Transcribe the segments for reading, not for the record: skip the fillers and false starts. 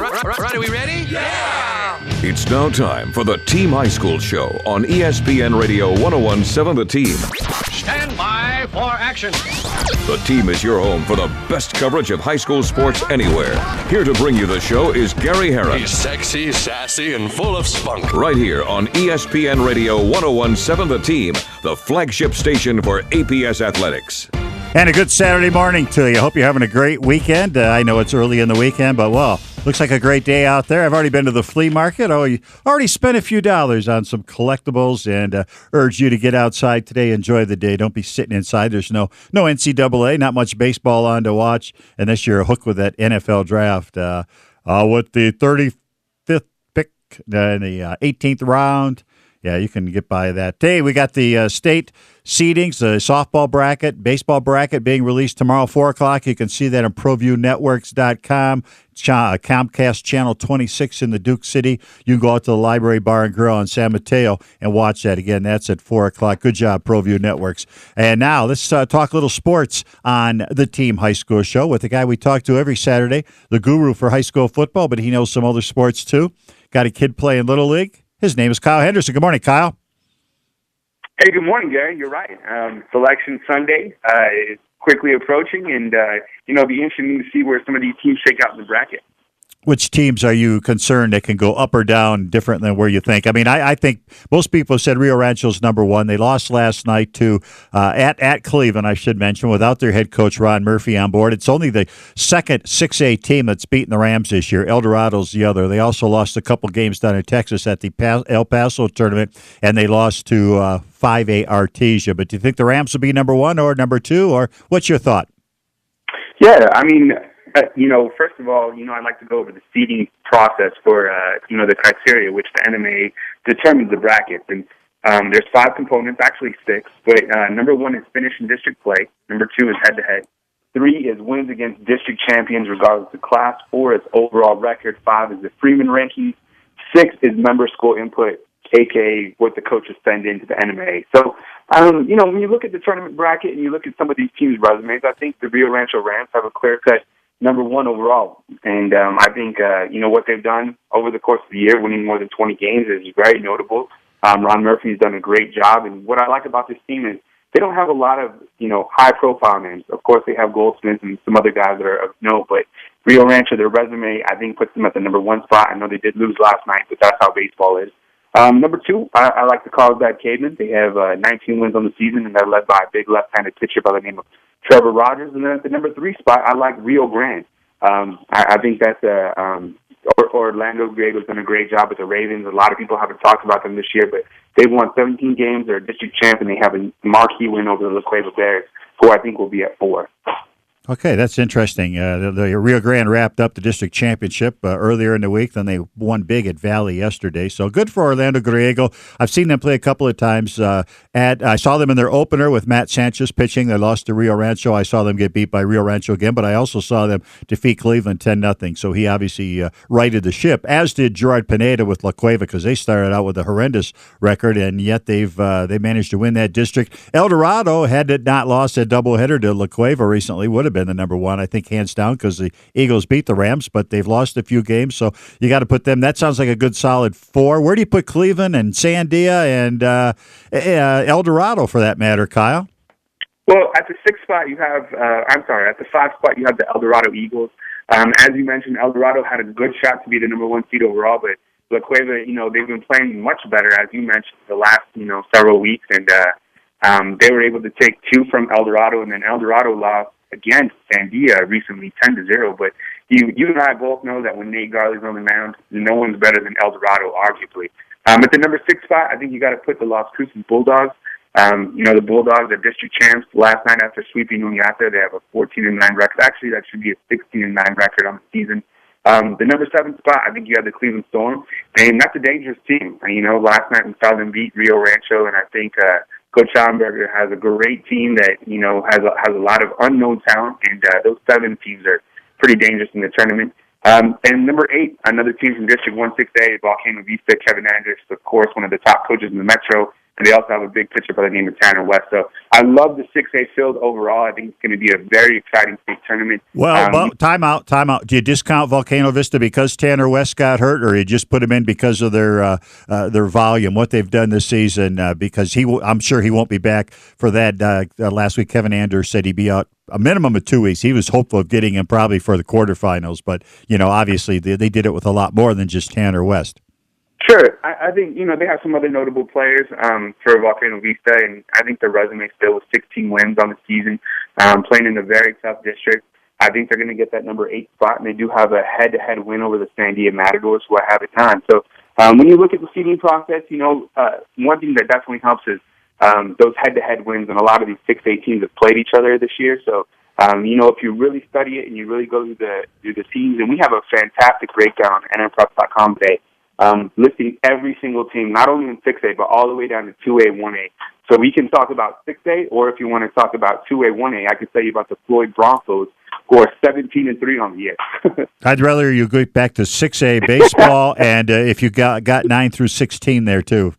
Right, are we ready? Yeah! It's now time for the Team High School Show on ESPN Radio 1017 The Team. Stand by for action. The Team is your home for the best coverage of high school sports anywhere. Here to bring you the show is Gary Herron. He's sexy, sassy, and full of spunk. Right here on ESPN Radio 1017 The Team, the flagship station for APS Athletics. And a good Saturday morning to you. Hope you're having a great weekend. I know it's early in the weekend, but, well, looks like a great day out there. I've already been to the flea market. Already spent a few dollars on some collectibles and urge you to get outside today. Enjoy the day. Don't be sitting inside. There's no NCAA, not much baseball on to watch unless you're hooked with that NFL draft. With the 35th pick in the 18th round, yeah, you can get by that day. We got the state seedings, the softball bracket, baseball bracket being released tomorrow, 4 o'clock. You can see that on ProViewNetworks.com, Comcast Channel 26 in the Duke City. You can go out to the Library Bar and Grill in San Mateo and watch that. Again, that's at 4 o'clock. Good job, ProView Networks. And now let's talk a little sports on the Team High School Show with the guy we talk to every Saturday, the guru for high school football, but he knows some other sports too. Got a kid playing Little League. His name is Kyle Henderson. Good morning, Kyle. Hey, good morning, Gary. You're right. Selection Sunday is quickly approaching, and it'll be interesting to see where some of these teams shake out in the bracket. Which teams are you concerned that can go up or down different than where you think? I mean, I think most people said Rio Rancho's number one. They lost last night to at Cleveland, I should mention, without their head coach Ron Murphy on board. It's only the second 6A team that's beaten the Rams this year. El Dorado's the other. They also lost a couple games down in Texas at the El Paso tournament, and they lost to 5A Artesia. But do you think the Rams will be number one or number two, or what's your thought? Yeah, I mean, first of all, I'd like to go over the seeding process for, the criteria which the NMA determines the brackets. And there's 5 components, actually 6. But number 1 is finish in district play. Number 2 is head-to-head. 3 is wins against district champions regardless of class. 4 is overall record. 5 is the Freeman rankings. 6 is member school input, a.k.a. what the coaches send into the NMA. So, when you look at the tournament bracket and you look at some of these teams' resumes, I think the Rio Rancho Rams have a clear-cut number 1 overall. And I think, what they've done over the course of the year, winning more than 20 games, is very notable. Ron Murphy's done a great job. And what I like about this team is they don't have a lot of, high-profile names. Of course, they have Goldsmith and some other guys that are of note. But Rio Rancho, their resume, I think, puts them at the number 1 spot. I know they did lose last night, but that's how baseball is. Number 2, I like the Carlsbad Cavemen. They have 19 wins on the season, and they're led by a big left-handed pitcher by the name of Trevor Rogers. And then at the number 3 spot, I like Rio Grande. I think that's Orlando Griego's done a great job with the Ravens. A lot of people haven't talked about them this year, but they've won 17 games. They're a district champ, and they have a marquee win over the La Cueva Bears, who I think will be at 4. Okay, that's interesting. The Rio Grande wrapped up the district championship earlier in the week. Then they won big at Valley yesterday. So good for Orlando Griego. I've seen them play a couple of times. I saw them in their opener with Matt Sanchez pitching. They lost to Rio Rancho. I saw them get beat by Rio Rancho again, but I also saw them defeat Cleveland 10-0. So he obviously righted the ship, as did Gerard Pineda with La Cueva, because they started out with a horrendous record, and yet they managed to win that district. El Dorado, had it not lost a doubleheader to La Cueva recently, would have been the number 1, I think, hands down, because the Eagles beat the Rams, but they've lost a few games, so you got to put them. That sounds like a good solid 4. Where do you put Cleveland and Sandia and El Dorado, for that matter, Kyle? Well, at the 6th spot, you have, at the 5th spot, you have the El Dorado Eagles. As you mentioned, El Dorado had a good shot to be the number 1 seed overall, but La Cueva, they've been playing much better, as you mentioned, the last, several weeks, and they were able to take 2 from El Dorado, and then El Dorado lost against Sandia recently, 10-0. But you and I both know that when Nate Garley's on the mound, no one's better than El Dorado, arguably. At the number 6 spot, I think you got to put the Las Cruces Bulldogs. The Bulldogs are district champs. Last night, after sweeping Uniata, they have a 14-9 record. Actually, that should be a 16-9 record on the season. The number 7 spot, I think you have the Cleveland Storm, and that's a dangerous team. Last night we saw them beat Rio Rancho, and I think Coach Schomburger has a great team that has a lot of unknown talent, and those 7 teams are pretty dangerous in the tournament. And number 8, another team from District 1-6A, Volcano Vista, Kevin Andrus, of course, one of the top coaches in the Metro. and they also have a big pitcher by the name of Tanner West. So I love the 6A field overall. I think it's going to be a very exciting state tournament. Well, time out. Do you discount Volcano Vista because Tanner West got hurt, or you just put him in because of their volume, what they've done this season? Because I'm sure he won't be back for that. Last week, Kevin Anders said he'd be out a minimum of 2 weeks. He was hopeful of getting him probably for the quarterfinals, but obviously they did it with a lot more than just Tanner West. Sure. I think, they have some other notable players for Volcano Vista, and I think their resume still with 16 wins on the season, playing in a very tough district. I think they're going to get that number 8 spot, and they do have a head-to-head win over the Sandia Matadors, who I have at time. So when you look at the seeding process, one thing that definitely helps is those head-to-head wins, and a lot of these 6A teams have played each other this year. So, if you really study it and you really go through the teams, and we have a fantastic breakdown on NRPrep.com today, listing every single team, not only in 6A, but all the way down to 2A, 1A. So we can talk about 6A, or if you want to talk about 2A, 1A, I could tell you about the Floyd Broncos, who are 17-3 on the year. I'd rather you go back to 6A baseball, and if you got 9 through 16 there too.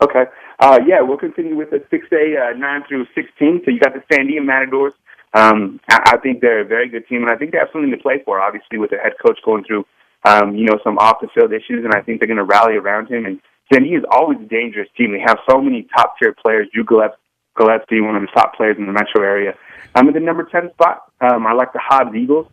Okay. We'll continue with the 6A 9 through 16. So you got the Sandia Matadors. I think they're a very good team, and I think they have something to play for, obviously, with the head coach going through, some off-the-field issues, and I think they're going to rally around him. And Sandia is always a dangerous team. They have so many top-tier players. Drew Gillespie, one of the top players in the metro area. At the number 10 spot, I like the Hobbs Eagles.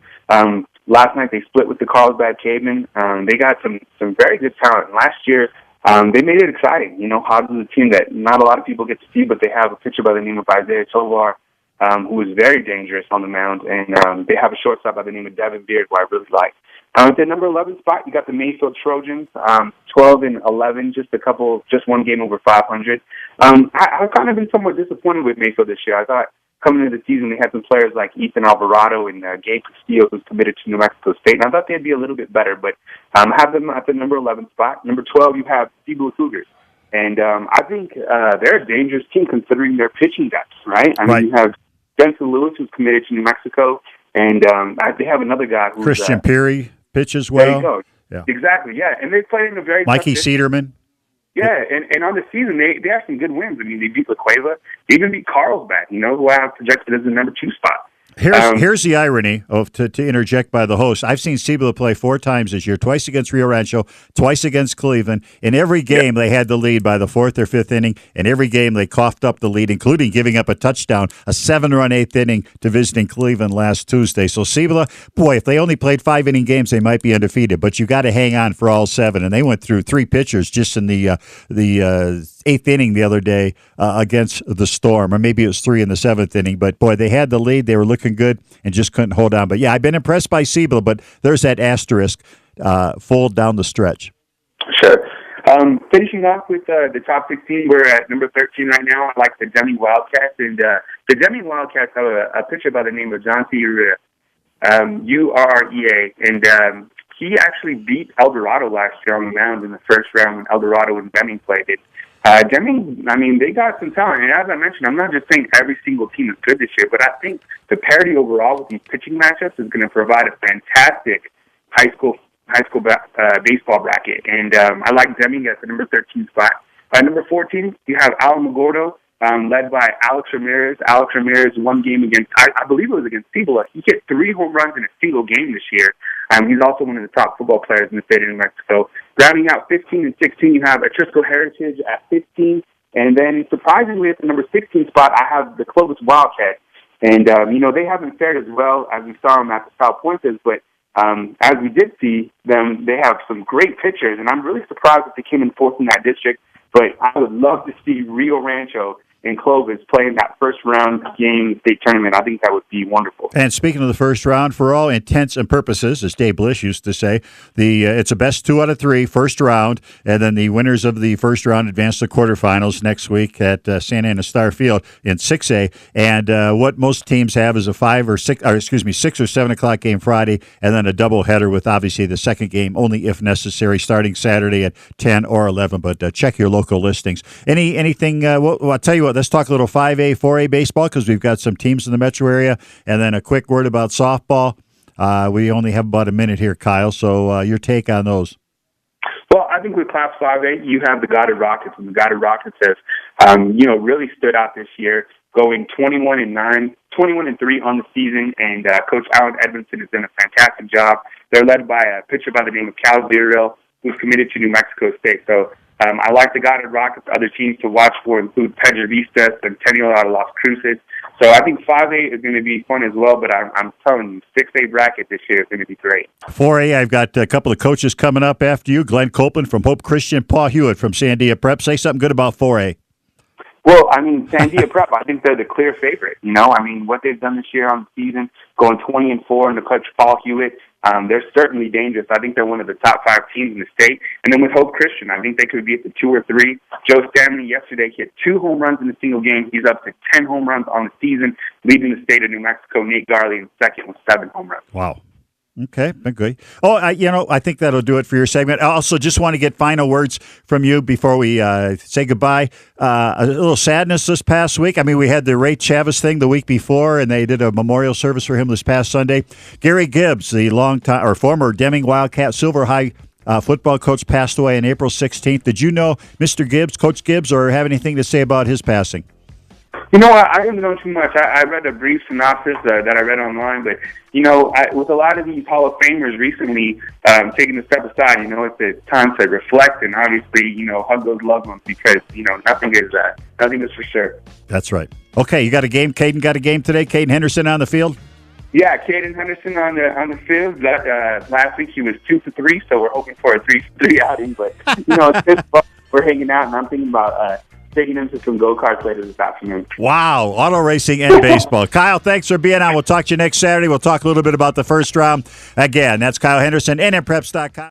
Last night they split with the Carlsbad Cavemen. They got some very good talent. Last year, they made it exciting. Hobbs is a team that not a lot of people get to see, but they have a pitcher by the name of Isaiah Tovar, who is very dangerous on the mound, and they have a shortstop by the name of Devin Beard, who I really like. At the number 11 spot, you got the Mayfield Trojans, 12-11, just one game over 500. I've kind of been somewhat disappointed with Mayfield this year. I thought coming into the season they had some players like Ethan Alvarado and Gabe Castillo, who's committed to New Mexico State, and I thought they'd be a little bit better, but have them at the number 11 spot. Number 12, you have Cibola Cougars. And I think they're a dangerous team considering their pitching depth, right? I mean, you have Benson Lewis, who's committed to New Mexico, and they have another guy who's Christian Peary pitches well. There you go. Yeah. Exactly, yeah. And they played in a very Mikey tough Cederman. Yeah, and on the season, they have some good wins. I mean, they beat La Cueva. They even beat Carlsbad, who I have projected as the number 2 spot. Here's the irony of to interject by the host. I've seen Cibola play 4 times this year, twice against Rio Rancho, twice against Cleveland. In every game, they had the lead by the 4th or 5th inning. In every game, they coughed up the lead, including giving up a touchdown, a 7-run 8th inning to visiting Cleveland last Tuesday. So Cibola, boy, if they only played 5-inning games, they might be undefeated. But you got to hang on for all 7. And they went through 3 pitchers just in the 8th inning the other day against the Storm, or maybe it was 3 in the 7th inning. But boy, they had the lead. They were looking good and just couldn't hold on. But yeah, I've been impressed by Cibola, but there's that asterisk fold down the stretch. Sure. Finishing off with the top 16, we're at number 13 right now. I like the Deming Wildcats, and the Deming Wildcats have a pitcher by the name of John C. Urea, Urea, and he actually beat Eldorado last year on the mound in the first round when Eldorado and Deming played it. Deming, I mean, they got some talent. And as I mentioned, I'm not just saying every single team is good this year, but I think the parity overall with these pitching matchups is going to provide a fantastic high school baseball bracket. And I like Deming at the number 13 spot. At number 14, you have Alamogordo, led by Alex Ramirez. Alex Ramirez, one game against, I believe it was against Cibola. He hit 3 home runs in a single game this year. He's also one of the top football players in the state of New Mexico. Rounding out 15 and 16, you have Atrisco Heritage at 15. And then, surprisingly, at the number 16 spot, I have the Clovis Wildcats. And, they haven't fared as well as we saw them at the South Pointers, but as we did see them, they have some great pitchers. And I'm really surprised that they came in 4th in that district. But I would love to see Rio Rancho and Clovis playing that first-round game state tournament. I think that would be wonderful. And speaking of the first round, for all intents and purposes, as Dave Bliss used to say, it's a best 2 out of 3 first round, and then the winners of the first round advance to quarterfinals next week at Santa Ana Star Field in 6A. And what most teams have is a 6 or 7 o'clock game Friday, and then a doubleheader with obviously the second game only if necessary, starting Saturday at 10 or 11. But check your local listings. Anything? Well, I'll tell you what. Let's talk a little 5A, 4A baseball because we've got some teams in the metro area. And then a quick word about softball. We only have about a minute here, Kyle, so your take on those. Well, I think with Class 5A, you have the Goddard Rockets, and the Goddard Rockets have, really stood out this year, going 21-3 on the season, and Coach Allen Edmondson has done a fantastic job. They're led by a pitcher by the name of Cal Villarreal, who's committed to New Mexico State. So I like the Goddard Rockets. Other teams to watch for include Pedro Vista, Centennial out of Las Cruces. So I think 5A is going to be fun as well, but I'm telling you, 6A bracket this year is going to be great. 4A, I've got a couple of coaches coming up after you. Glenn Copeland from Hope Christian, Paul Hewitt from Sandia Prep. Say something good about 4A. Well, I mean, Sandia Prep, I think they're the clear favorite. What they've done this year on the season, going 20-4 in the coach Paul Hewitt, they're certainly dangerous. I think they're one of the top 5 teams in the state. And then with Hope Christian, I think they could be at the 2 or 3. Joe Stanley yesterday hit 2 home runs in a single game. He's up to 10 home runs on the season, leading the state of New Mexico. Nate Garley in second with 7 home runs. Wow. Okay, good. Oh, I think that'll do it for your segment. I also just want to get final words from you before we say goodbye. A little sadness this past week. I mean, we had the Ray Chavez thing the week before, and they did a memorial service for him this past Sunday. Gary Gibbs, the former Deming Wildcat Silver High football coach, passed away on April 16th. Did you know Mr. Gibbs, Coach Gibbs, or have anything to say about his passing? I didn't know too much. I read a brief synopsis that I read online, but, with a lot of these Hall of Famers recently taking a step aside, it's a time to reflect and obviously, hug those loved ones because, nothing is for sure. That's right. Okay, you got a game? Caden got a game today? Caden Henderson on the field? Yeah, Caden Henderson on the field. Last week he was 2 for 3, so we're hoping for a 3 for 3 outing, but, it's just fun. We're hanging out, and I'm thinking about taking him to some go-karts later this afternoon. Wow, auto racing and baseball. Kyle, thanks for being on. We'll talk to you next Saturday. We'll talk a little bit about the first round. Again, that's Kyle Henderson, NMPreps.com.